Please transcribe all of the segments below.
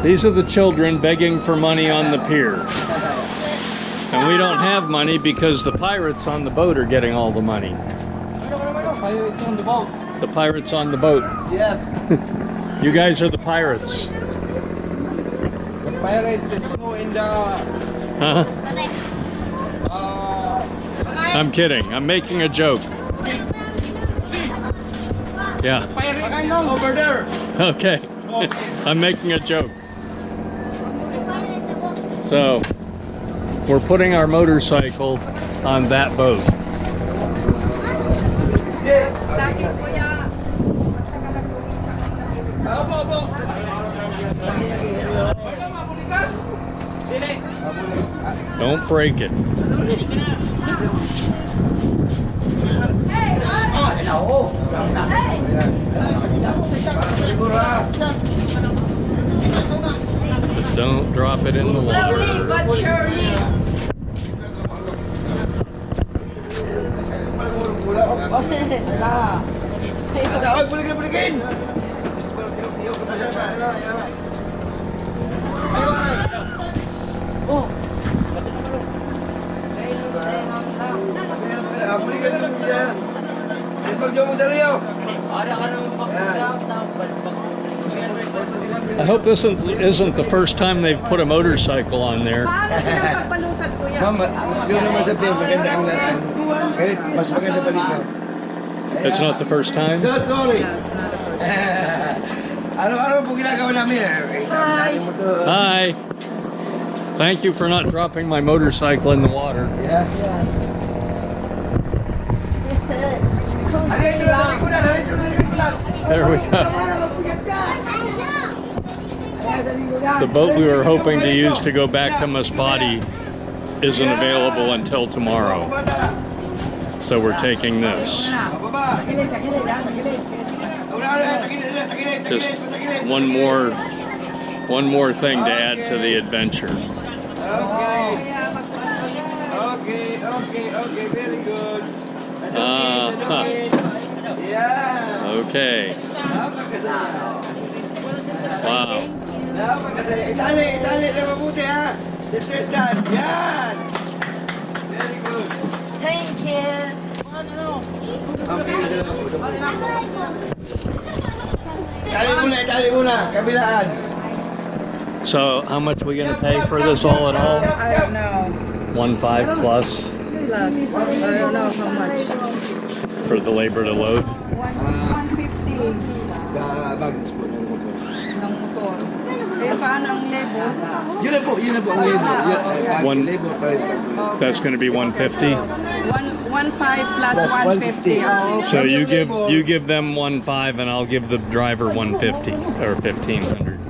These are the children begging for money on the pier. And we don't have money because the pirates on the boat are getting all the money. Pirates on the boat. The pirates on the boat. Yeah. You guys are the pirates. The pirates is no in the... Huh? I'm kidding. I'm making a joke. Yeah. Pirates over there. Okay. I'm making a joke. So, we're putting our motorcycle on that boat. Don't break it. Don't drop it in the water. Slowly but surely. I hope this isn't the first time they've put a motorcycle on there. Para silang pagpalusad, kuya. Yun naman sa pier, maganda ang lahat. Kahit mas maganda pa dito. It's not the first time? Sorry. Araw-araw po ginagawa namin. Hi. Thank you for not dropping my motorcycle in the water. Yeah. Yes. There we go. The boat we were hoping to use to go back to Masbate isn't available until tomorrow. So we're taking this. Just one more thing to add to the adventure. Okay, very good. Okay. Wow. Itali na mabuti ha. Just that. Yan. Very good. Thank you. Itali muna. Kabilaan. So how much are we going to pay for this all in all? I don't know. 1.5 plus Plus, I don't know how much. for the labor to load. 150 Sa baggage po ng motor. ng motor. Eh, paano ang labor? Yun na po ang labor. One- Labor price. That's going to be 150. 1.5 plus Plus 150. Oh, okay. So you give them 1.5 and I'll give the driver 150 or 1,500.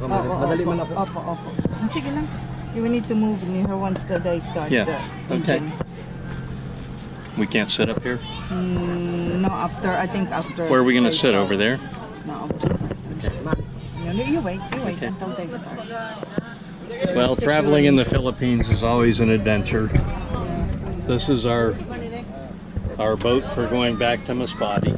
Madali man ako. Opo. Sige lang. You will need to move in here once the day start. Yeah, The okay. engine. We can't sit up here? No, I think after. Where are we going to they sit? start. Over there? No. You wait until they start. Well, traveling in the Philippines is always an adventure. This is our boat for going back to Masbate.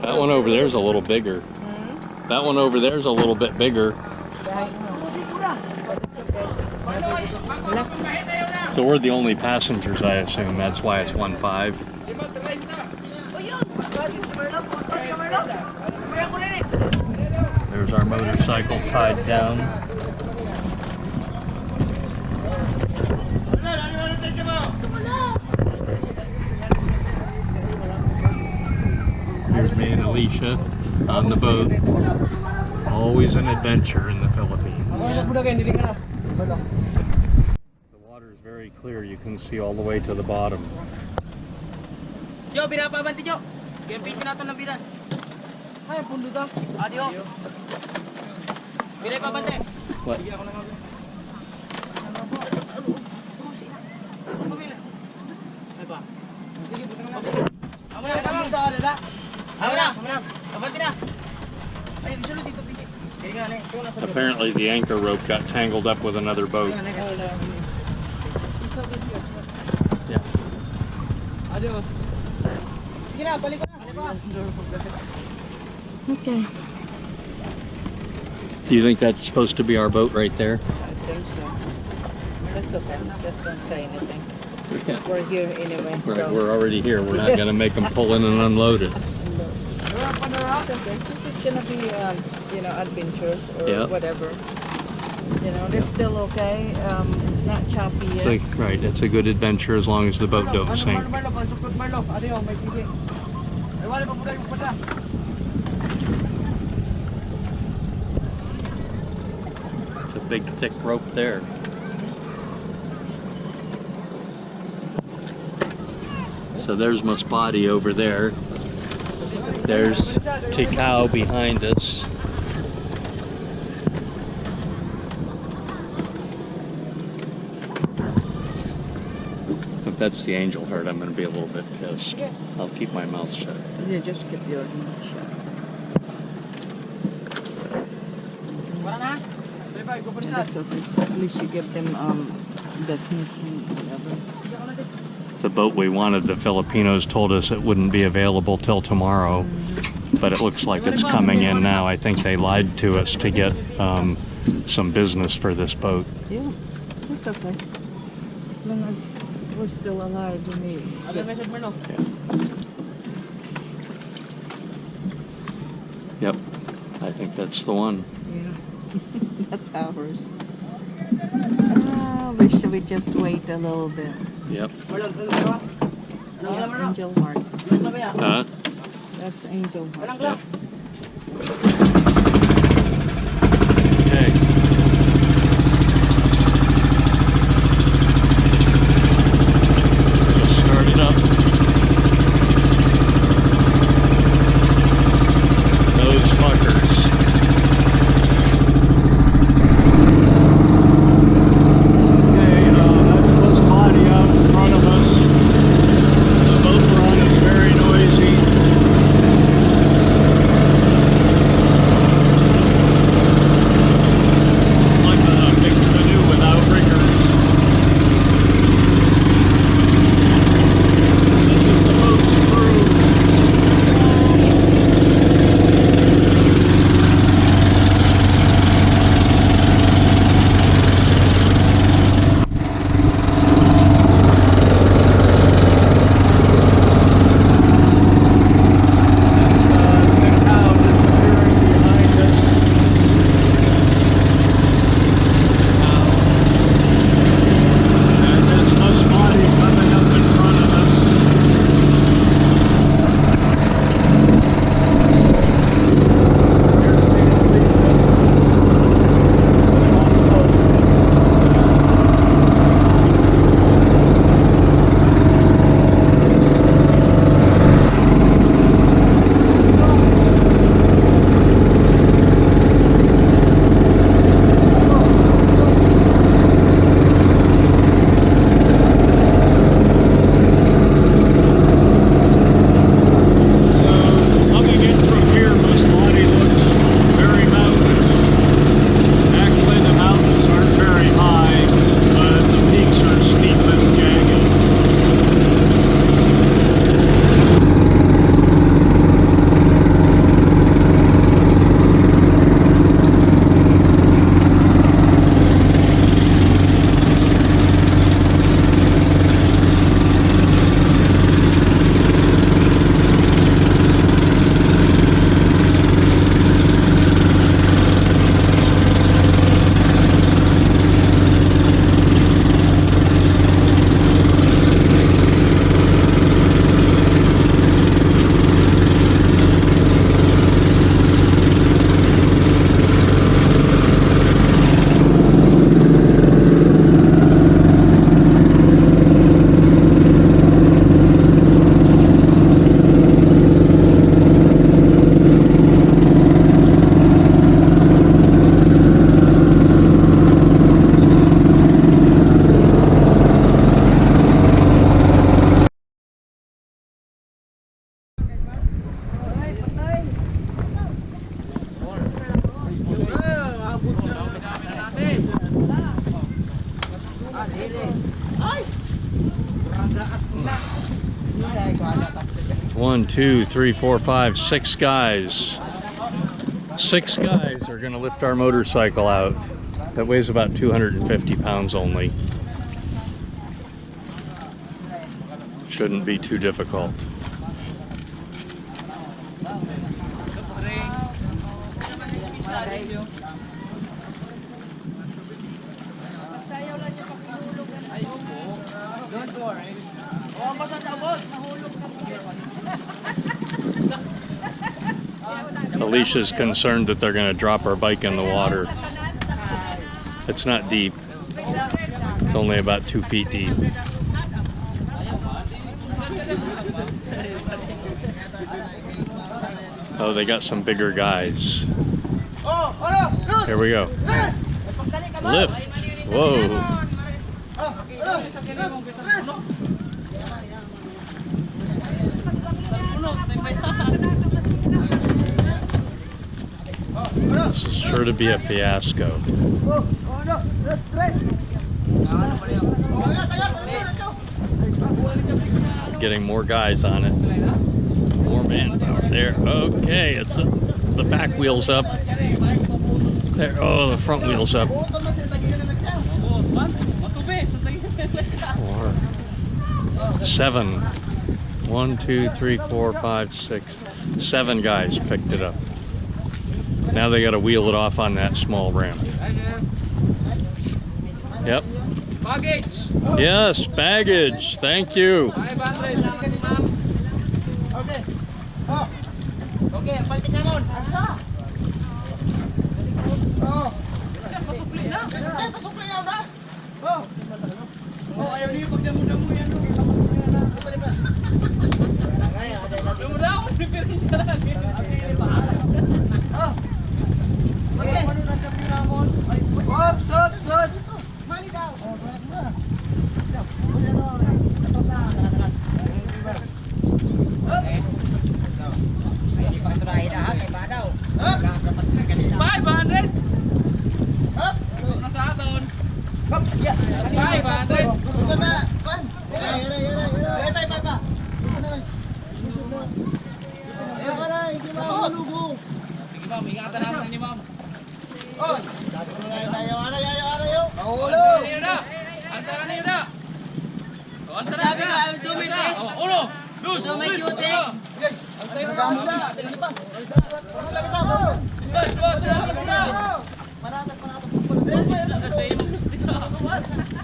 That one over there is a little bigger. That one over there is a little bit bigger. So we're the only passengers, I assume. That's why it's 1.5. There's our motorcycle tied down. Here's me and Alicia on the boat. Always an adventure in the Philippines. The water is very clear. You can see all the way to the bottom. Yo, binapabanti nyo. Kaya-pisa natin ng bilan. Ay, ang pundo daw. Adio. Bilay pabante. What? Ay ba? Sige, buti naman. Amo na, ada. Amo na. Pabante na. Ay, isulo dito, pisi. Apparently the anchor rope got tangled up with another boat. Adios. Sige na, balik ko na. Okay. Do you think that's supposed to be our boat right there? I think so. That's okay. Just don't say anything. Yeah. We're here anyway. Right, So. we're already here. We're not going to make them pull in and unload it. It's gonna be, you know, adventure or Yeah. whatever. You know, they're still okay. It's not choppy yet. It's like, right, it's a good adventure as long as the boat don't sink. Marlo, pansukot Marlo. Adios, may tigi. Ay, wala pa pula yung pada. It's a big, thick rope there. So there's Masbate over there. There's Ticao behind us. If that's the angel herd, I'm going to be a little bit pissed. I'll keep my mouth shut. Yeah, just keep your mouth shut. Wala na. That's okay. At least you give them business and whatever. The boat we wanted, the Filipinos told us it wouldn't be available till tomorrow, but it looks like it's coming in now. I think they lied to us to get some business for this boat. Yeah, it's okay. As long as we're still alive, we need. Ano message mo, no? Yep, I think that's the one. Yeah, that's ours. Wish we just wait a little bit. Yep. Marlo, dalawa. Anong Yeah, alam mo, no? Angel Heart. Ano ba yan? Huh? That's Angel Heart. Walang club. Okay. Just start it up. Those fuckers. Okay, that's Masbate out in front of us. The boat we're on is very noisy. 1, 2, 3, 4, 5, 6 guys. 6 guys are going to lift our motorcycle out. That weighs about 250 pounds only. Shouldn't be too difficult. Don't worry. Oh, ang basa sa boss. Alicia's concerned that they're going to drop our bike in the water. It's not deep. It's only about 2 feet deep. Oh, they got some bigger guys. Here we go. Lift. Whoa. This is sure to be a fiasco. Getting more guys on it. More manpower there. Okay, it's the back wheel's up. There. Oh, the front wheel's up. 4, 7. 1, 2, 3, 4, 5, 6. 7 guys picked it up. Now they got to wheel it off on that small ramp. Yep. Baggage. Yes, baggage. Thank you. Okay. Okay, balik ka mon. Asa? Oh. Pasupli na. Pasupli na ba? Oh. Oh, ayaw niyo pag damo-damo yan. Damo-damo, prepare siya lang. Oh. Okay. Hop, sud. Mali daw.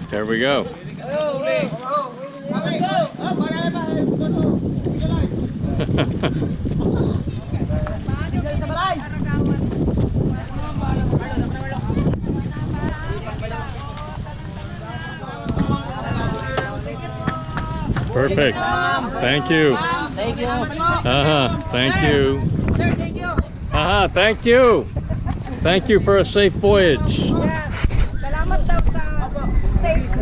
There we go. Perfect. Thank you. Thank you. Thank you. Sir, thank you. Thank you. Thank you for a safe voyage. Yeah.